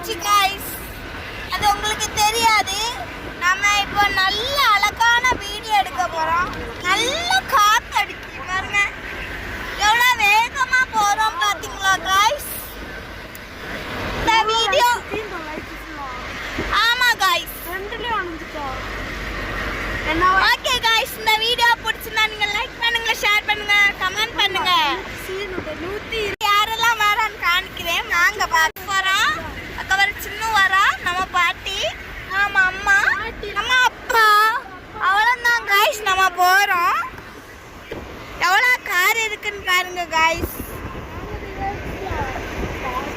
போச்சு கைஸ். அது உங்களுக்கு தெரியாது. நம்ம இப்போ நல்ல அழகான வீடியோ எடுக்க போறோம். நல்ல காத்து அடிக்குது பாருங்க. எவ்வளோ வேகமா போறோம் பாத்தீங்களா கைஸ்? இந்த வீடியோ ஆமா கைஸ். ஓகே கைஸ், இந்த வீடியோ பிடிச்சிருந்தா நீங்க லைக் பண்ணுங்க, ஷேர் பண்ணுங்க, கமெண்ட் பண்ணுங்க. யாரெல்லாம் வரான்னு காணிக்கிறேன். நாங்க பார்க்க போறோம். அக்கவர் சின்ன வரா, நம்ம பாட்டி, நம்ம அம்மா, நம்ம அப்பா, அவ்வளோதான் கைஸ். நம்ம போறோம். எவ்வளோ கார் இருக்குன்னு பாருங்க கைஸ்.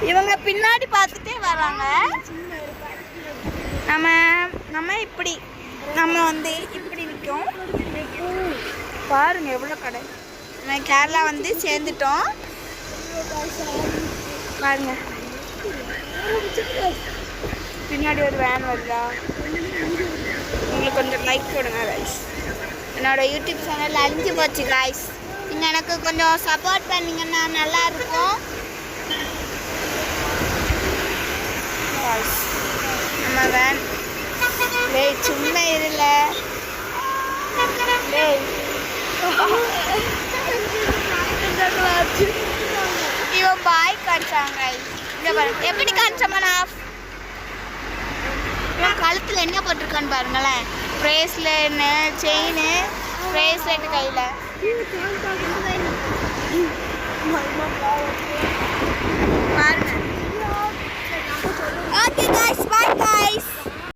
இவங்க பின்னாடி பார்த்துட்டே வராங்க. நம்ம இப்படி இப்படி நிற்கும் பாருங்க. எவ்வளோ கடை. நம்ம கேரளா சேர்ந்துட்டோம் பாருங்க. பின்னாடி ஒரு வேன் வருதா? உங்களுக்கு கொஞ்சம் லைக் கொடுங்க கைஸ். என்னோட யூடியூப் சேனல் அழிஞ்சு போச்சு கைஸ். நீங்கள் எனக்கு கொஞ்சம் சப்போர்ட் பண்ணிங்கன்னா நல்லா இருக்கும். நம்ம வேன் சும்மா இருல இவன் பாய் காமிச்சாங்க. இங்க பாருங்க எப்படி காமிச்சோம்னா, இவன் கழுத்துல என்ன போட்டிருக்கான்னு பாருங்களேன். பிரேஸ்லெட், செயின், பிரேஸ்லெட் கையில பாருங்க. Okay guys, bye.